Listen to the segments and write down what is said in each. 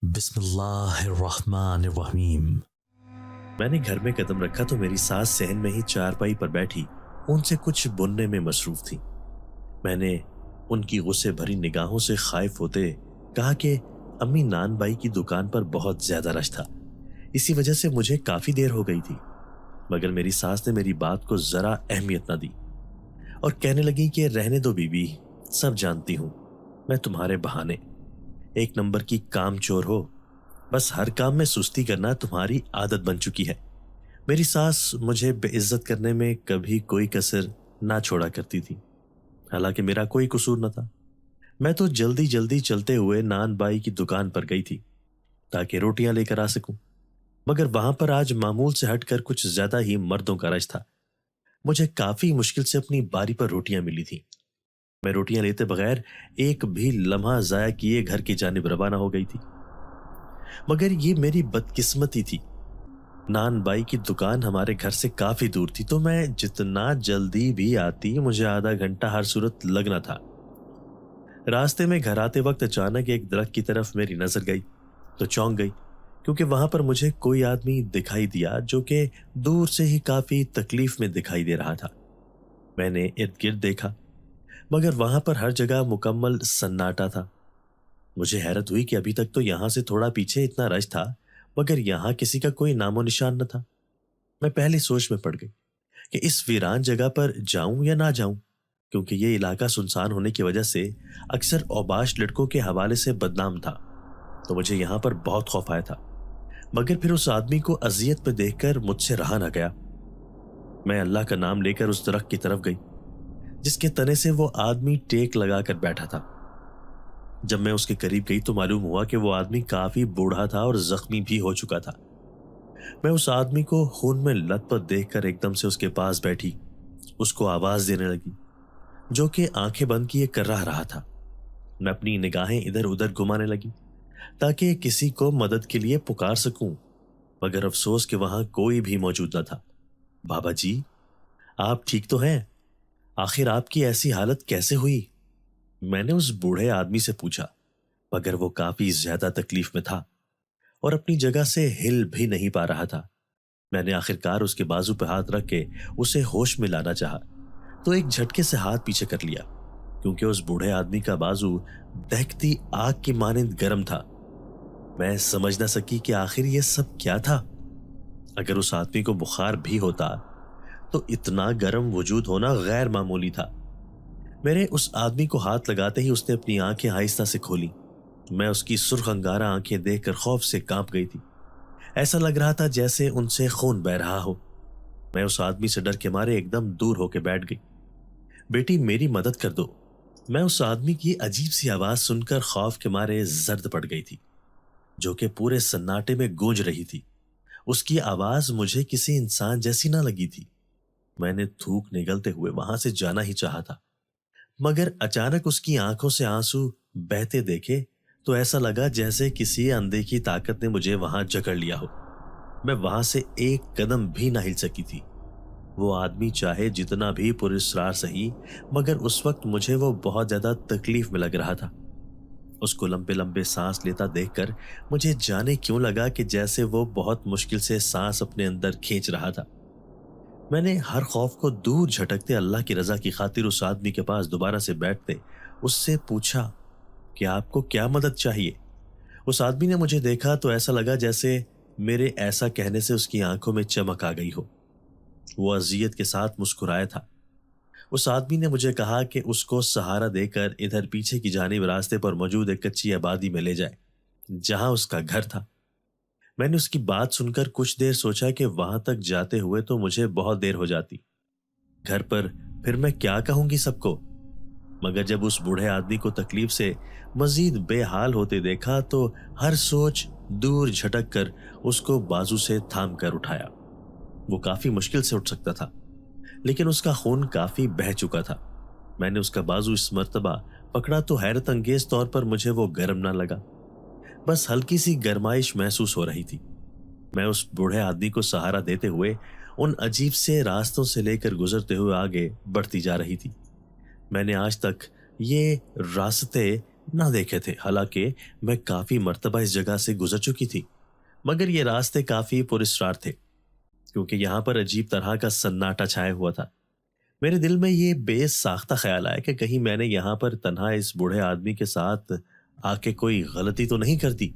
بسم اللہ الرحمن الرحیم۔ میں نے گھر میں قدم رکھا تو میری ساس صحن میں ہی چارپائی پر بیٹھی ان سے کچھ بننے میں مصروف تھی۔ میں نے ان کی غصے بھری نگاہوں سے خائف ہوتے کہا کہ امی نان بائی کی دکان پر بہت زیادہ رش تھا، اسی وجہ سے مجھے کافی دیر ہو گئی تھی۔ مگر میری ساس نے میری بات کو ذرا اہمیت نہ دی اور کہنے لگی کہ رہنے دو بی بی، سب جانتی ہوں میں تمہارے بہانے ایک نمبر کی کام چور ہو، بس ہر کام میں سستی کرنا تمہاری عادت بن چکی ہے۔ میری ساس مجھے بے عزت کرنے میں کبھی کوئی کسر نہ چھوڑا کرتی تھی، حالانکہ میرا کوئی قصور نہ تھا۔ میں تو جلدی جلدی چلتے ہوئے نان بائی کی دکان پر گئی تھی تاکہ روٹیاں لے کر آ سکوں، مگر وہاں پر آج معمول سے ہٹ کر کچھ زیادہ ہی مردوں کا رش تھا۔ مجھے کافی مشکل سے اپنی باری پر روٹیاں ملی تھیں۔ میں روٹیاں لیتے بغیر ایک بھی لمحہ ضائع کیے گھر کی جانب روانہ ہو گئی تھی، مگر یہ میری بدقسمتی تھی۔ نان بائی کی دکان ہمارے گھر سے کافی دور تھی، تو میں جتنا جلدی بھی آتی مجھے آدھا گھنٹہ ہر صورت لگنا تھا۔ راستے میں گھر آتے وقت اچانک ایک درخت کی طرف میری نظر گئی تو چونک گئی، کیونکہ وہاں پر مجھے کوئی آدمی دکھائی دیا جو کہ دور سے ہی کافی تکلیف میں دکھائی دے رہا تھا۔ میں نے ارد گرد دیکھا، مگر وہاں پر ہر جگہ مکمل سناٹا تھا۔ مجھے حیرت ہوئی کہ ابھی تک تو یہاں سے تھوڑا پیچھے اتنا رش تھا، مگر یہاں کسی کا کوئی نام و نشان نہ تھا۔ میں پہلی سوچ میں پڑ گئی کہ اس ویران جگہ پر جاؤں یا نہ جاؤں، کیونکہ یہ علاقہ سنسان ہونے کی وجہ سے اکثر اوباش لڑکوں کے حوالے سے بدنام تھا، تو مجھے یہاں پر بہت خوف آیا تھا۔ مگر پھر اس آدمی کو اذیت پہ دیکھ کر مجھ سے رہا نہ گیا۔ میں اللہ کا نام لے کر اس درخت کی طرف گئی جس کے تنے سے وہ آدمی ٹیک لگا کر بیٹھا تھا۔ جب میں اس کے قریب گئی تو معلوم ہوا کہ وہ آدمی کافی بوڑھا تھا اور زخمی بھی ہو چکا تھا۔ میں اس آدمی کو خون میں لت پت دیکھ کر ایک دم سے اس کے پاس بیٹھی اس کو آواز دینے لگی، جو کہ آنکھیں بند کیے کر رہا تھا۔ میں اپنی نگاہیں ادھر ادھر گھمانے لگی تاکہ کسی کو مدد کے لیے پکار سکوں، مگر افسوس کہ وہاں کوئی بھی موجود نہ تھا۔ بابا جی، آپ ٹھیک تو ہیں؟ آخر آپ کی ایسی حالت کیسے ہوئی؟ میں نے اس بوڑھے آدمی سے پوچھا، مگر وہ کافی زیادہ تکلیف میں تھا اور اپنی جگہ سے ہل بھی نہیں پا رہا تھا۔ میں نے آخرکار اس کے بازو پہ ہاتھ رکھ کے اسے ہوش میں لانا چاہا تو ایک جھٹکے سے ہاتھ پیچھے کر لیا، کیونکہ اس بوڑھے آدمی کا بازو دہکتی آگ کی مانند گرم تھا۔ میں سمجھ نہ سکی کہ آخر یہ سب کیا تھا۔ اگر اس آدمی کو بخار بھی ہوتا تو اتنا گرم وجود ہونا غیر معمولی تھا۔ میرے اس آدمی کو ہاتھ لگاتے ہی اس نے اپنی آنکھیں آہستہ سے کھولی۔ میں اس کی سرخ انگارہ آنکھیں دیکھ کر خوف سے کانپ گئی تھی، ایسا لگ رہا تھا جیسے ان سے خون بہ رہا ہو۔ میں اس آدمی سے ڈر کے مارے ایک دم دور ہو کے بیٹھ گئی۔ بیٹی، میری مدد کر دو۔ میں اس آدمی کی عجیب سی آواز سن کر خوف کے مارے زرد پڑ گئی تھی، جو کہ پورے سناٹے میں گونج رہی تھی۔ اس کی آواز مجھے کسی انسان جیسی نہ لگی تھی۔ میں نے تھوک نگلتے ہوئے وہاں سے جانا ہی چاہا تھا، مگر اچانک اس کی آنکھوں سے آنسو بہتے دیکھے تو ایسا لگا جیسے کسی اندیکھی طاقت نے مجھے وہاں جکڑ لیا ہو۔ میں وہاں سے ایک قدم بھی نہ ہل سکی تھی۔ وہ آدمی چاہے جتنا بھی پراسرار سہی، مگر اس وقت مجھے وہ بہت زیادہ تکلیف میں لگ رہا تھا۔ اس کو لمبے لمبے سانس لیتا دیکھ کر مجھے جانے کیوں لگا کہ جیسے وہ بہت مشکل سے سانس اپنے اندر کھینچ رہا تھا۔ میں نے ہر خوف کو دور جھٹکتے اللہ کی رضا کی خاطر اس آدمی کے پاس دوبارہ سے بیٹھتے اس سے پوچھا کہ آپ کو کیا مدد چاہیے۔ اس آدمی نے مجھے دیکھا تو ایسا لگا جیسے میرے ایسا کہنے سے اس کی آنکھوں میں چمک آ گئی ہو۔ وہ اذیت کے ساتھ مسکرایا تھا۔ اس آدمی نے مجھے کہا کہ اس کو سہارا دے کر ادھر پیچھے کی جانب راستے پر موجود ایک کچی آبادی میں لے جائے جہاں اس کا گھر تھا۔ میں نے اس کی بات سن کر کچھ دیر سوچا کہ وہاں تک جاتے ہوئے تو مجھے بہت دیر ہو جاتی، گھر پر پھر میں کیا کہوں گی سب کو۔ مگر جب اس بوڑھے آدمی کو تکلیف سے مزید بے حال ہوتے دیکھا تو ہر سوچ دور جھٹک کر اس کو بازو سے تھام کر اٹھایا۔ وہ کافی مشکل سے اٹھ سکتا تھا، لیکن اس کا خون کافی بہہ چکا تھا۔ میں نے اس کا بازو اس مرتبہ پکڑا تو حیرت انگیز طور پر مجھے وہ گرم نہ لگا، بس ہلکی سی گرمائش محسوس ہو رہی تھی۔ میں اس بوڑھے آدمی کو سہارا دیتے ہوئے ان عجیب سے راستوں سے لے کر گزرتے ہوئے آگے بڑھتی جا رہی تھی۔ میں نے آج تک یہ راستے نہ دیکھے تھے، حالانکہ میں کافی مرتبہ اس جگہ سے گزر چکی تھی، مگر یہ راستے کافی پراسرار تھے کیونکہ یہاں پر عجیب طرح کا سناٹا چھایا ہوا تھا۔ میرے دل میں یہ بے ساختہ خیال آیا کہ کہیں میں نے یہاں پر تنہا اس بوڑھے آدمی کے ساتھ آ کے کوئی غلطی تو نہیں کر دی۔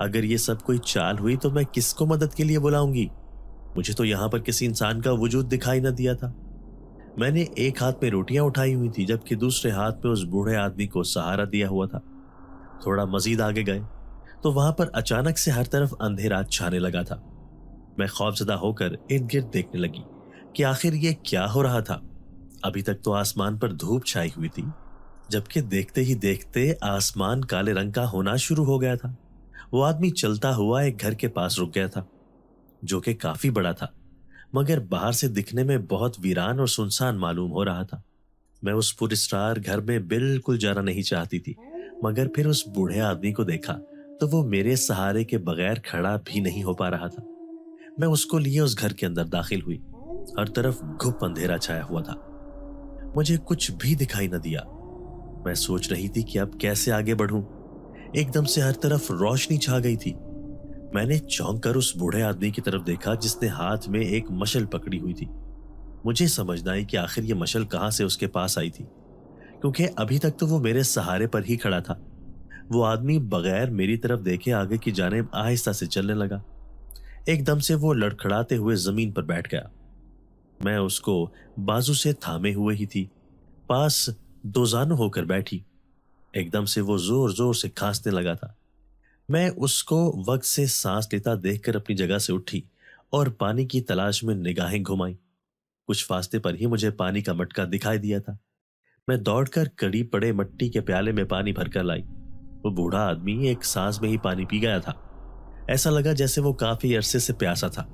اگر یہ سب کوئی چال ہوئی تو میں کس کو مدد کے لیے بلاؤں گی؟ مجھے تو یہاں پر کسی انسان کا وجود دکھائی نہ دیا تھا۔ میں نے ایک ہاتھ میں روٹیاں اٹھائی ہوئی تھی جبکہ دوسرے ہاتھ میں اس بوڑھے آدمی کو سہارا دیا ہوا تھا۔ تھوڑا مزید آگے گئے تو وہاں پر اچانک سے ہر طرف اندھیرا چھانے لگا تھا۔ میں خوفزدہ ہو کر ارد گرد دیکھنے لگی کہ آخر یہ کیا ہو رہا تھا۔ ابھی تک تو آسمان پر دھوپ چھائی ہوئی تھی، جبکہ دیکھتے ہی دیکھتے آسمان کالے رنگ کا ہونا شروع ہو گیا تھا۔ وہ آدمی چلتا ہوا ایک گھر کے پاس رک گیا تھا جو کہ کافی بڑا تھا، مگر باہر سے دکھنے میں بہت ویران اور سنسان معلوم ہو رہا تھا۔ میں اس پراسرار گھر میں بالکل جانا نہیں چاہتی تھی، مگر پھر اس بوڑھے آدمی کو دیکھا تو وہ میرے سہارے کے بغیر کھڑا بھی نہیں ہو پا رہا تھا۔ میں اس کو لیے اس گھر کے اندر داخل ہوئی۔ ہر طرف گھپ اندھیرا چھایا ہوا تھا، مجھے کچھ بھی دکھائی نہ دیا۔ میں سوچ رہی تھی کہ اب کیسے آگے بڑھوں۔ ایک دم سے ہر طرف روشنی چھا گئی تھی۔ میں نے چونک کر اس بوڑھے آدمی کی طرف دیکھا جس نے ہاتھ میں ایک مشل پکڑی ہوئی تھی۔ مجھے سمجھنا آئی کہ آخر یہ مشل کہاں سے اس کے پاس آئی تھی، کیونکہ ابھی تک تو وہ میرے سہارے پر ہی کھڑا تھا۔ وہ آدمی بغیر میری طرف دیکھے آگے کی جانب آہستہ سے چلنے لگا۔ ایک دم سے وہ لڑکھڑاتے ہوئے زمین پر بیٹھ گیا۔ میں اس کو بازو سے تھامے ہوئے ہی تھی، پاس دو زانو ہو کر بیٹھی۔ ایک دم سے وہ زور زور سے کھانسنے لگا تھا۔ میں اس کو وقت سے سانس لیتا دیکھ کر اپنی جگہ سے اٹھی اور پانی کی تلاش میں نگاہیں گھمائیں۔ کچھ فاصلے پر ہی مجھے پانی کا مٹکا دکھائی دیا تھا۔ میں دوڑ کر کڑی پڑے مٹی کے پیالے میں پانی بھر کر لائی۔ وہ بوڑھا آدمی ایک سانس میں ہی پانی پی گیا تھا۔ ایسا لگا جیسے وہ کافی عرصے سے پیاسا تھا۔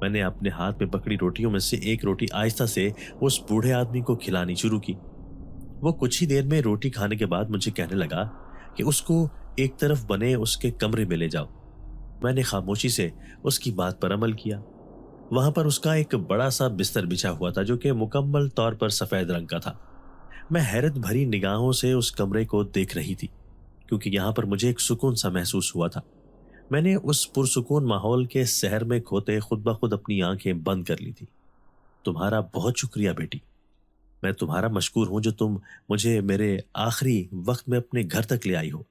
میں نے اپنے ہاتھ میں پکڑی روٹیوں میں سے ایک روٹی آہستہ سے اس بوڑھے آدمی کو کھلانی شروع کی۔ وہ کچھ ہی دیر میں روٹی کھانے کے بعد مجھے کہنے لگا کہ اس کو ایک طرف بنے اس کے کمرے میں لے جاؤ۔ میں نے خاموشی سے اس کی بات پر عمل کیا۔ وہاں پر اس کا ایک بڑا سا بستر بچھا ہوا تھا جو کہ مکمل طور پر سفید رنگ کا تھا۔ میں حیرت بھری نگاہوں سے اس کمرے کو دیکھ رہی تھی کیونکہ یہاں پر مجھے ایک سکون سا محسوس ہوا تھا۔ میں نے اس پرسکون ماحول کے سحر میں کھوتے خود بخود اپنی آنکھیں بند کر لی تھی۔ تمہارا بہت شکریہ بیٹی، میں تمہارا مشکور ہوں جو تم مجھے میرے آخری وقت میں اپنے گھر تک لے آئی ہو۔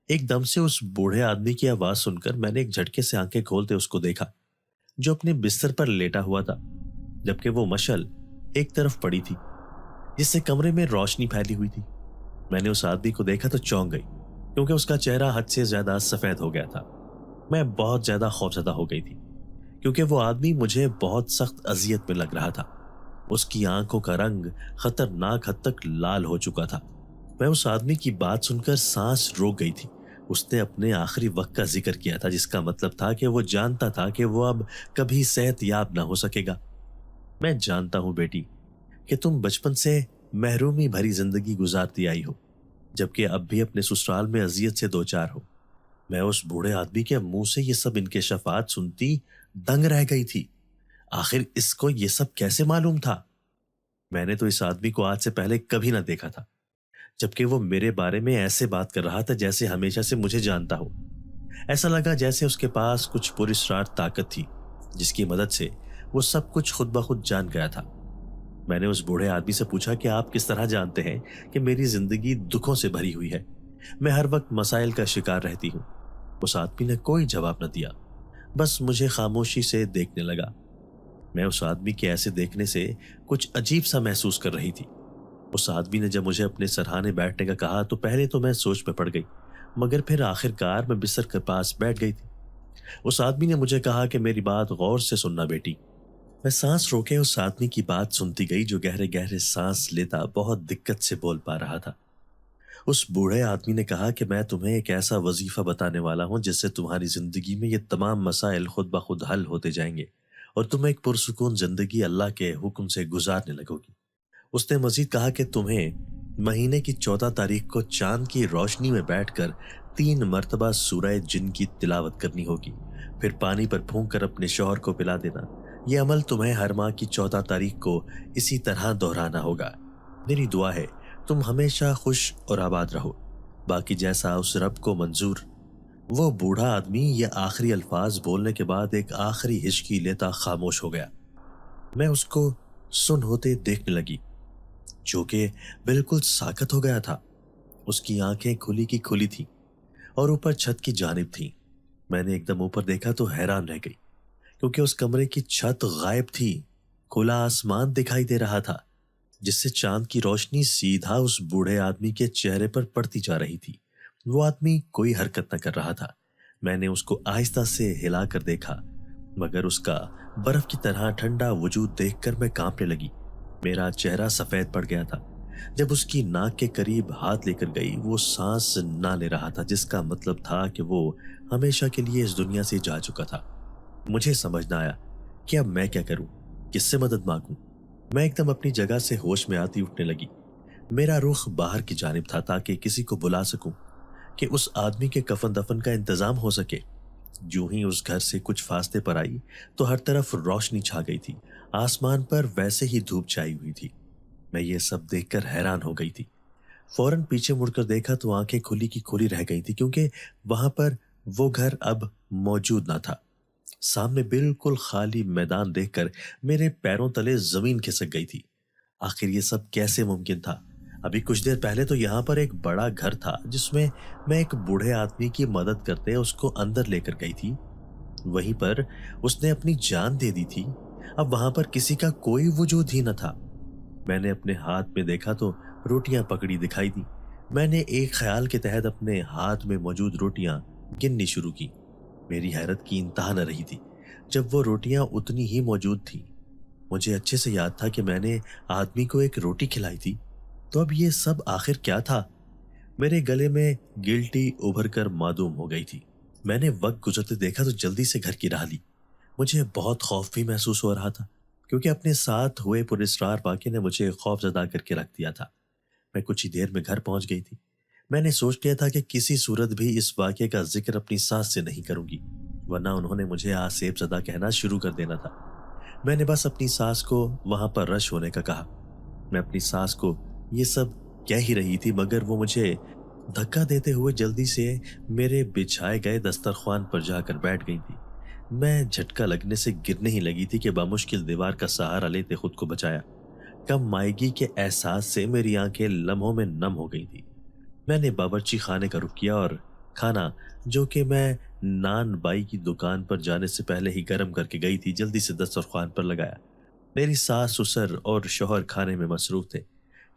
ایک دم سے اس بوڑھے آدمی کی آواز سن کر میں نے ایک جھٹکے سے آنکھیں کھولتے اس کو دیکھا جو اپنے بستر پر لیٹا ہوا تھا، جبکہ وہ مشل ایک طرف پڑی تھی جس سے کمرے میں روشنی پھیلی ہوئی تھی۔ میں نے اس آدمی کو دیکھا تو چونک گئی کیونکہ اس کا چہرہ حد سے زیادہ سفید ہو گیا تھا۔ میں بہت زیادہ خوفزدہ ہو گئی تھی کیونکہ وہ آدمی مجھے بہت سخت اذیت میں لگ رہا تھا۔ اس کی آنکھوں کا رنگ خطرناک حد تک لال ہو چکا تھا۔ میں اس آدمی کی بات سن کر سانس روک گئی تھی۔ اس نے اپنے آخری وقت کا ذکر کیا تھا جس کا مطلب تھا کہ وہ جانتا تھا کہ وہ اب کبھی صحت یاب نہ ہو سکے گا۔ میں جانتا ہوں بیٹی کہ تم بچپن سے محرومی بھری زندگی گزارتی آئی ہو، جبکہ اب بھی اپنے سسرال میں اذیت سے دوچار ہو۔ میں اس بوڑھے آدمی کے منہ سے یہ سب انکشافات سنتی دنگ رہ گئی تھی۔ آخر اس کو یہ سب کیسے معلوم تھا؟ میں نے تو اس آدمی کو آج سے پہلے کبھی نہ دیکھا تھا، جبکہ وہ میرے بارے میں ایسے بات کر رہا تھا جیسے ہمیشہ سے مجھے جانتا ہو۔ ایسا لگا جیسے اس کے پاس کچھ پراسرار طاقت تھی جس کی مدد سے وہ سب کچھ خود بخود جان گیا تھا۔ میں نے اس بوڑھے آدمی سے پوچھا کہ آپ کس طرح جانتے ہیں کہ میری زندگی دکھوں سے بھری ہوئی ہے، میں ہر وقت مسائل کا شکار رہتی ہوں۔ اس آدمی نے کوئی جواب نہ دیا، بس مجھے خاموشی سے دیکھنے لگا۔ میں اس آدمی کے ایسے دیکھنے سے کچھ عجیب سا محسوس کر رہی تھی۔ اس آدمی نے جب مجھے اپنے سرہانے بیٹھنے کا کہا تو پہلے تو میں سوچ میں پڑ گئی، مگر پھر آخر کار میں بستر کے پاس بیٹھ گئی تھی۔ اس آدمی نے مجھے کہا کہ میری بات غور سے سننا بیٹی۔ میں سانس روکے اس آدمی کی بات سنتی گئی جو گہرے گہرے سانس لیتا بہت دقت سے بول پا رہا تھا۔ اس بوڑھے آدمی نے کہا کہ میں تمہیں ایک ایسا وظیفہ بتانے والا ہوں جس سے تمہاری زندگی میں یہ تمام مسائل خود بخود حل ہوتے جائیں گے اور تم ایک پرسکون زندگی اللہ کے حکم سے گزارنے لگو گی۔ اس نے مزید کہا کہ تمہیں مہینے کی 14 تاریخ کو چاند کی روشنی میں بیٹھ کر 3 مرتبہ سورہ جن کی تلاوت کرنی ہوگی، پھر پانی پر پھونک کر اپنے شوہر کو پلا دینا۔ یہ عمل تمہیں ہر ماہ کی 14 تاریخ کو اسی طرح دہرانا ہوگا۔ میری دعا ہے تم ہمیشہ خوش اور آباد رہو۔ باقی جیسا اس رب کو منظور۔ وہ بوڑھا آدمی یہ آخری الفاظ بولنے کے بعد ایک آخری ہچکی لیتا خاموش ہو گیا۔ میں اس کو سن ہوتے دیکھنے لگی، جو کہ بالکل ساکت ہو گیا تھا۔ اس کی آنکھیں کھلی کی کھلی تھیں اور اوپر چھت کی جانب تھیں۔ میں نے ایک دم اوپر دیکھا تو حیران رہ گئی، کیونکہ اس کمرے کی چھت غائب تھی۔ کھلا آسمان دکھائی دے رہا تھا، جس سے چاند کی روشنی سیدھا اس بوڑھے آدمی کے چہرے پر پڑتی جا رہی تھی۔ وہ آدمی کوئی حرکت نہ کر رہا تھا۔ میں نے اس کو آہستہ سے ہلا کر دیکھا، مگر اس کا برف کی طرح ٹھنڈا وجود دیکھ کر میں کانپنے لگی۔ میرا چہرہ سفید پڑ گیا تھا۔ جب اس کی ناک کے قریب ہاتھ لے کر گئی، وہ سانس نہ لے رہا تھا، جس کا مطلب تھا کہ وہ ہمیشہ کے لیے اس دنیا سے جا چکا تھا۔ مجھے سمجھ نہ آیا کہ اب میں کیا کروں، کس سے مدد مانگوں۔ میں ایک دم اپنی جگہ سے ہوش میں آتی اٹھنے لگی۔ میرا رخ باہر کی جانب تھا تاکہ کسی کو بلا سکوں کہ اس آدمی کے کفن دفن کا انتظام ہو سکے۔ جو ہی اس گھر سے کچھ فاصلے پر آئی تو ہر طرف روشنی چھا گئی تھی۔ آسمان پر ویسے ہی دھوپ چھائی ہوئی تھی۔ میں یہ سب دیکھ کر حیران ہو گئی تھی۔ فوراً پیچھے مڑ کر دیکھا تو آنکھیں کھلی کی کھلی رہ گئی تھی، کیونکہ وہاں پر وہ گھر اب موجود نہ تھا۔ سامنے بالکل خالی میدان دیکھ کر میرے پیروں تلے زمین کھسک گئی تھی۔ آخر یہ سب کیسے ممکن تھا؟ ابھی کچھ دیر پہلے تو یہاں پر ایک بڑا گھر تھا، جس میں میں ایک بوڑھے آدمی کی مدد کرتے اس کو اندر لے کر گئی تھی۔ وہیں پر اس نے اپنی جان دے دی تھی۔ اب وہاں پر کسی کا کوئی وجود ہی نہ تھا۔ میں نے اپنے ہاتھ میں دیکھا تو روٹیاں پکڑی دکھائی دی۔ میں نے ایک خیال کے تحت اپنے ہاتھ میں موجود روٹیاں گننی شروع کی۔ میری حیرت کی انتہا نہ رہی تھی جب وہ روٹیاں اتنی ہی موجود تھیں۔ مجھے اچھے سے یاد تھا کہ میں نے آدمی کو ایک روٹی کھلائی تھی۔ تو اب یہ سب آخر کیا تھا؟ میرے گلے میں گلٹی ابھر کر معدوم ہو گئی تھی۔ میں نے وقت گزرتے دیکھا تو جلدی سے گھر کی راہ لی۔ مجھے بہت خوف بھی محسوس ہو رہا تھا، کیونکہ اپنے ساتھ ہوئے پراسرار واقعے نے مجھے خوف زدہ کر کے رکھ دیا تھا۔ میں کچھ ہی دیر میں گھر پہنچ گئی تھی۔ میں نے سوچ لیا تھا کہ کسی صورت بھی اس واقعے کا ذکر اپنی ساس سے نہیں کروں گی، ورنہ انہوں نے مجھے آسیب زدہ کہنا شروع کر دینا تھا۔ میں نے بس اپنی ساس کو وہاں پر رش ہونے کا کہا۔ میں اپنی ساس کو یہ سب کہہ ہی رہی تھی، مگر وہ مجھے دھکا دیتے ہوئے جلدی سے میرے بچھائے گئے دسترخوان پر جا کر بیٹھ گئی تھی۔ میں جھٹکا لگنے سے گرنے ہی لگی تھی کہ بامشکل دیوار کا سہارا لیتے خود کو بچایا۔ کم مائیگی کے احساس سے میری آنکھیں لمحوں میں نم ہو گئی تھی۔ میں نے باورچی خانے کا رخ کیا اور کھانا، جو کہ میں نان بائی کی دکان پر جانے سے پہلے ہی گرم کر کے گئی تھی، جلدی سے دسترخوان پر لگایا۔ میری ساس، سسر اور شوہر کھانے میں مصروف تھے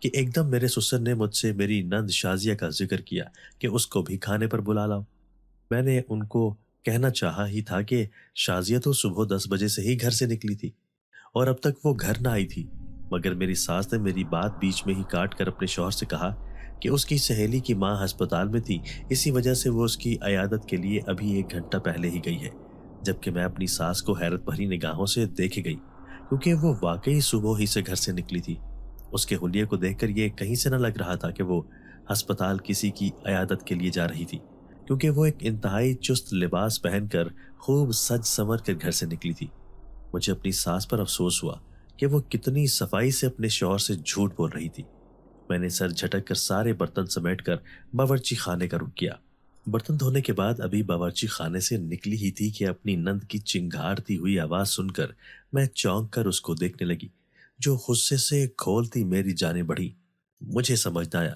کہ ایک دم میرے سسر نے مجھ سے میری نند شازیہ کا ذکر کیا کہ اس کو بھی کھانے پر بلا لاؤ۔ میں نے ان کو کہنا چاہا ہی تھا کہ شازیہ تو صبح 10 بجے سے ہی گھر سے نکلی تھی اور اب تک وہ گھر نہ آئی تھی، مگر میری ساس نے میری بات بیچ میں ہی کاٹ کر اپنے شوہر سے کہا کہ اس کی سہیلی کی ماں ہسپتال میں تھی، اسی وجہ سے وہ اس کی عیادت کے لیے ابھی 1 گھنٹہ پہلے ہی گئی ہے۔ جبکہ میں اپنی ساس کو حیرت بھری نگاہوں سے دیکھے گئی، کیونکہ وہ واقعی صبح ہی سے گھر سے نکلی تھی۔ اس کے حلیے کو دیکھ کر یہ کہیں سے نہ لگ رہا تھا کہ وہ ہسپتال کسی کی عیادت کے لیے جا رہی تھی، کیونکہ وہ ایک انتہائی چست لباس پہن کر خوب سج سنور کر گھر سے نکلی تھی۔ مجھے اپنی ساس پر افسوس ہوا کہ وہ کتنی صفائی سے اپنے شوہر سے جھوٹ بول رہی تھی۔ میں نے سر جھٹک کر سارے برتن سمیٹ کر باورچی خانے کا رخ کیا۔ برتن دھونے کے بعد ابھی باورچی خانے سے نکلی ہی تھی کہ اپنی نند کی چنگھاڑتی ہوئی آواز سن کر میں چونک کر اس کو دیکھنے لگی، جو غصے سے کھولتی میری جانب بڑھی۔ مجھے سمجھ نہ آیا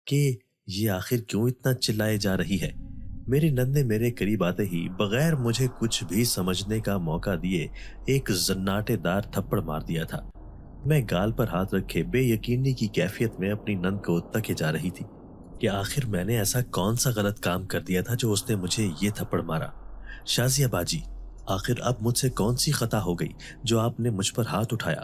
کہ یہ آخر کیوں اتنا چلائے جا رہی ہے۔ میری نند نے میرے قریب آتے ہی بغیر مجھے کچھ بھی سمجھنے کا موقع دیے ایک زناٹے دار تھپڑ مار دیا تھا۔ میں گال پر ہاتھ رکھے بے یقینی کی کیفیت میں اپنی نند کو تکے جا رہی تھی کہ آخر میں نے ایسا کون سا غلط کام کر دیا تھا جو اس نے مجھے یہ تھپڑ مارا۔ شازیہ باجی، آخر اب مجھ سے کون سی خطا ہو گئی جو آپ نے مجھ پر ہاتھ اٹھایا؟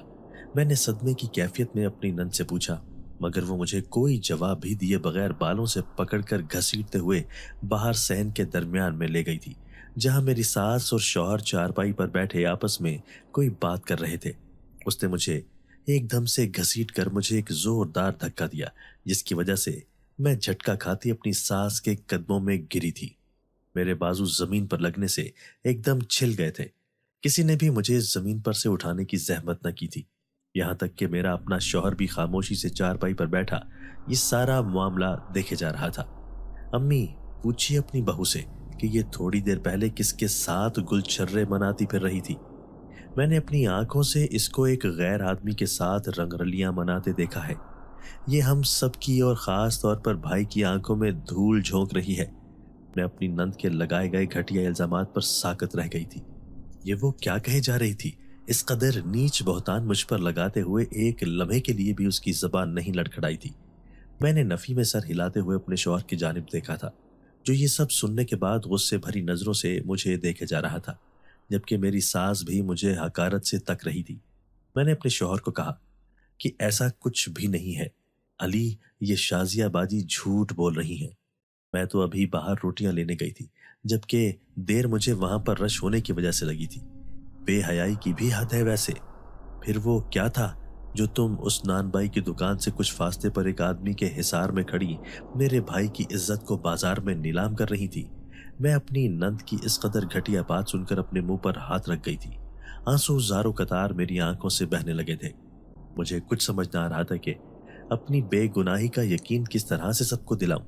میں نے صدمے کی کیفیت میں اپنی نند سے پوچھا، مگر وہ مجھے کوئی جواب بھی دیے بغیر بالوں سے پکڑ کر گھسیٹتے ہوئے باہر صحن کے درمیان میں لے گئی تھی، جہاں میری ساس اور شوہر چارپائی پر بیٹھے آپس میں کوئی بات کر رہے تھے۔ اس نے مجھے ایک دم سے گھسیٹ کر مجھے ایک زوردار دھکا دیا، جس کی وجہ سے میں جھٹکا کھاتی اپنی ساس کے قدموں میں گری تھی۔ میرے بازو زمین پر لگنے سے ایک دم چھل گئے تھے۔ کسی نے بھی مجھے زمین پر سے اٹھانے کی زحمت نہ کی تھی، یہاں تک کہ میرا اپنا شوہر بھی خاموشی سے چارپائی پر بیٹھا یہ سارا معاملہ دیکھے جا رہا تھا۔ امی پوچھیے اپنی بہو سے کہ یہ تھوڑی دیر پہلے کس کے ساتھ گل چھرے مناتی پھر رہی تھی۔ میں نے اپنی آنکھوں سے اس کو ایک غیر آدمی کے ساتھ رنگ رلیاں مناتے دیکھا ہے۔ یہ ہم سب کی اور خاص طور پر بھائی کی آنکھوں میں دھول جھونک رہی ہے۔ میں اپنی نند کے لگائے گئے گھٹیا الزامات پر ساکت رہ گئی تھی۔ یہ وہ کیا کہے جا رہی تھی؟ اس قدر نیچ بہتان مجھ پر لگاتے ہوئے ایک لمحے کے لیے بھی اس کی زبان نہیں لڑکھڑائی تھی۔ میں نے نفی میں سر ہلاتے ہوئے اپنے شوہر کی جانب دیکھا تھا، جو یہ سب سننے کے بعد غصے بھری نظروں سے مجھے دیکھے جا رہا تھا، جبکہ میری ساس بھی مجھے حقارت سے تک رہی تھی۔ میں نے اپنے شوہر کو کہا کہ ایسا کچھ بھی نہیں ہے علی، یہ شازیہ باجی جھوٹ بول رہی ہیں۔ میں تو ابھی باہر روٹیاں لینے گئی تھی، جبکہ دیر مجھے وہاں پر رش ہونے کی وجہ سے لگی تھی۔ بے حیائی کی بھی حد ہے ویسے۔ پھر وہ کیا تھا جو تم اس نان بائی کی دکان سے کچھ فاصلے پر ایک آدمی کے حصار میں کھڑی میرے بھائی کی عزت کو بازار میں نیلام کر رہی تھی؟ میں اپنی نند کی اس قدر گھٹیا بات سن کر اپنے منہ پر ہاتھ رکھ گئی تھی۔ آنسو زاروں قطار میری آنکھوں سے بہنے لگے تھے۔ مجھے کچھ سمجھ نہ آ رہا تھا کہ اپنی بے گناہی کا یقین کس طرح سے سب کو دلاؤں۔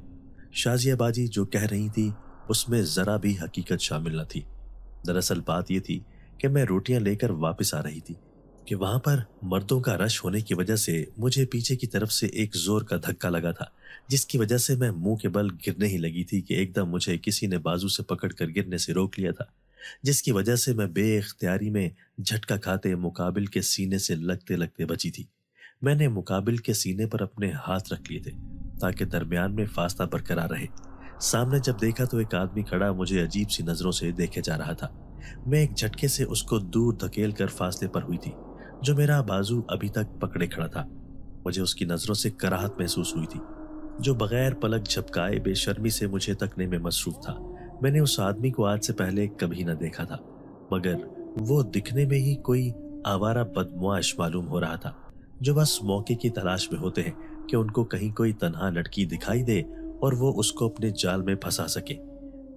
شازیہ باجی جو کہہ رہی تھی اس میں ذرا بھی حقیقت شامل نہ تھی۔ دراصل بات یہ تھی کہ میں روٹیاں لے کر واپس آ رہی تھی کہ وہاں پر مردوں کا رش ہونے کی وجہ سے مجھے پیچھے کی طرف سے ایک زور کا دھکا لگا تھا، جس کی وجہ سے میں منہ کے بل گرنے ہی لگی تھی کہ ایک دم مجھے کسی نے بازو سے پکڑ کر گرنے سے روک لیا تھا، جس کی وجہ سے میں بے اختیاری میں جھٹکا کھاتے مقابل کے سینے سے لگتے لگتے بچی تھی۔ میں نے مقابل کے سینے پر اپنے ہاتھ رکھ لیے تھے تاکہ درمیان میں فاصلہ برقرار رہے۔ سامنے جب دیکھا تو ایک آدمی کھڑا مجھے عجیب سی نظروں سے دیکھے جا رہا تھا۔ میں ایک جھٹکے سے اس کو دور دھکیل کر فاصلے پر ہوئی تھی، جو میرا بازو ابھی تک پکڑے کھڑا تھا۔ مجھے اس کی نظروں سے کراہت محسوس ہوئی تھی، جو بغیر پلک جھپکائے بے شرمی سے مجھے تکنے میں مصروف تھا۔ میں نے اس آدمی کو آج سے پہلے کبھی نہ دیکھا تھا، مگر وہ دکھنے میں ہی کوئی آوارہ بدمعاش معلوم ہو رہا تھا، جو بس موقع کی تلاش میں ہوتے ہیں کہ ان کو کہیں کوئی تنہا لڑکی دکھائی دے اور وہ اس کو اپنے جال میں پھنسا سکے۔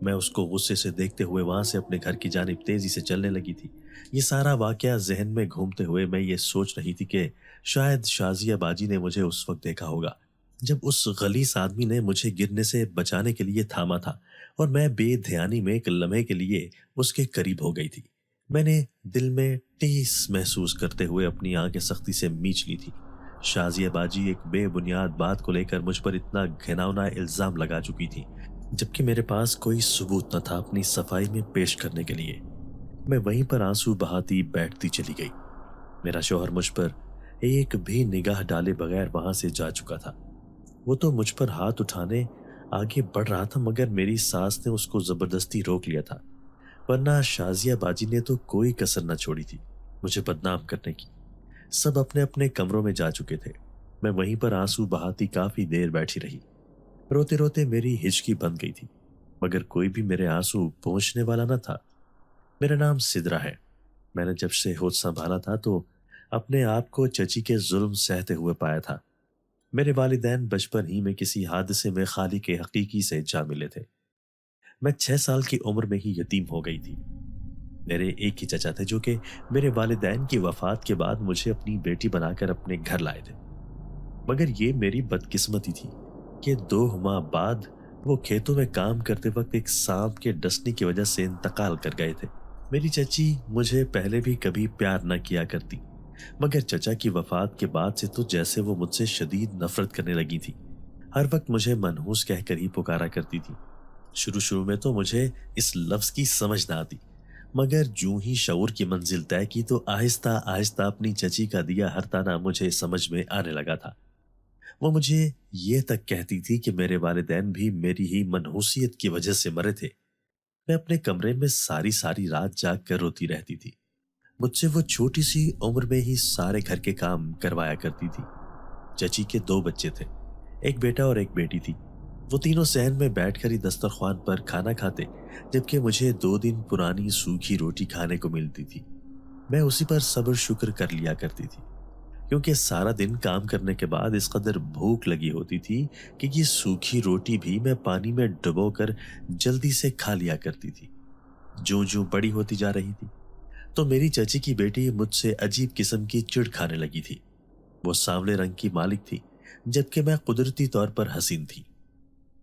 میں اس کو غصے سے دیکھتے ہوئے وہاں سے اپنے گھر کی جانب تیزی سے چلنے لگی تھی۔ یہ سارا واقعہ ذہن میں گھومتے ہوئے میں یہ سوچ رہی تھی کہ شاید شازیہ باجی نے مجھے اس وقت دیکھا ہوگا جب اس غلیظ آدمی نے مجھے گرنے سے بچانے کے لیے تھاما تھا، اور میں بے دھیانی میں ایک لمحے کے لیے اس کے قریب ہو گئی تھی۔ میں نے دل میں ٹیس محسوس کرتے ہوئے اپنی آنکھیں سختی سے میچ لی تھی۔ شازیہ باجی ایک بے بنیاد بات کو لے کر مجھ پر اتنا گھناؤنا الزام لگا چکی تھی، جبکہ میرے پاس کوئی ثبوت نہ تھا اپنی صفائی میں پیش کرنے کے لیے۔ میں وہیں پر آنسو بہاتی بیٹھتی چلی گئی۔ میرا شوہر مجھ پر ایک بھی نگاہ ڈالے بغیر وہاں سے جا چکا تھا۔ وہ تو مجھ پر ہاتھ اٹھانے آگے بڑھ رہا تھا، مگر میری ساس نے اس کو زبردستی روک لیا تھا، ورنہ شازیہ باجی نے تو کوئی کسر نہ چھوڑی تھی مجھے بدنام کرنے کی۔ سب اپنے اپنے کمروں میں جا چکے تھے۔ میں وہیں پر آنسو بہاتی کافی دیر بیٹھی رہی۔ روتے روتے میری ہچکی بند گئی تھی، مگر کوئی بھی میرے آنسو پہنچنے والا نہ تھا۔ میرا نام سدرا ہے۔ میں نے جب سے ہوش سنبھالا تھا تو اپنے آپ کو چچی کے ظلم سہتے ہوئے پایا تھا۔ میرے والدین بچپن ہی میں کسی حادثے میں خالق حقیقی سے جا ملے تھے۔ میں 6 سال کی عمر میں ہی یتیم ہو گئی تھی۔ میرے ایک ہی چچا تھے جو کہ میرے والدین کی وفات کے بعد مجھے اپنی بیٹی بنا کر اپنے گھر لائے تھے، مگر یہ میری بدقسمتی تھی کہ 2 ماہ بعد وہ کھیتوں میں کام کرتے وقت ایک سانپ کے ڈسنے کی وجہ سے انتقال کر گئے تھے۔ میری چچی مجھے پہلے بھی کبھی پیار نہ کیا کرتی، مگر چچا کی وفات کے بعد سے تو جیسے وہ مجھ سے شدید نفرت کرنے لگی تھی۔ ہر وقت مجھے منحوس کہہ کر ہی پکارا کرتی تھی۔ شروع میں تو مجھے اس لفظ کی سمجھ نہ آتی، مگر جوں ہی شعور کی منزل طے کی تو آہستہ آہستہ اپنی چچی کا دیا ہر تانا مجھے سمجھ میں آنے لگا تھا۔ وہ مجھے یہ تک کہتی تھی کہ میرے والدین بھی میری ہی منحوسیت کی وجہ سے مرے تھے۔ میں اپنے کمرے میں ساری رات جاگ کر روتی رہتی تھی۔ مجھ سے وہ چھوٹی سی عمر میں ہی سارے گھر کے کام کروایا کرتی تھی۔ چچی کے 2 بچے تھے، ایک بیٹا اور ایک بیٹی تھی۔ وہ تینوں صحن میں بیٹھ کر ہی دسترخوان پر کھانا کھاتے، جبکہ مجھے 2 دن پرانی سوکھی روٹی کھانے کو ملتی تھی۔ میں اسی پر صبر شکر کر لیا کرتی تھی، کیونکہ سارا دن کام کرنے کے بعد اس قدر بھوک لگی ہوتی تھی کہ یہ سوکھی روٹی بھی میں پانی میں ڈبو کر جلدی سے کھا لیا کرتی تھی۔ جوں بڑی ہوتی جا رہی تھی تو میری چچی کی بیٹی مجھ سے عجیب قسم کی چڑ کھانے لگی تھی۔ وہ سانولے رنگ کی مالک تھی، جبکہ میں قدرتی طور پر حسین تھی۔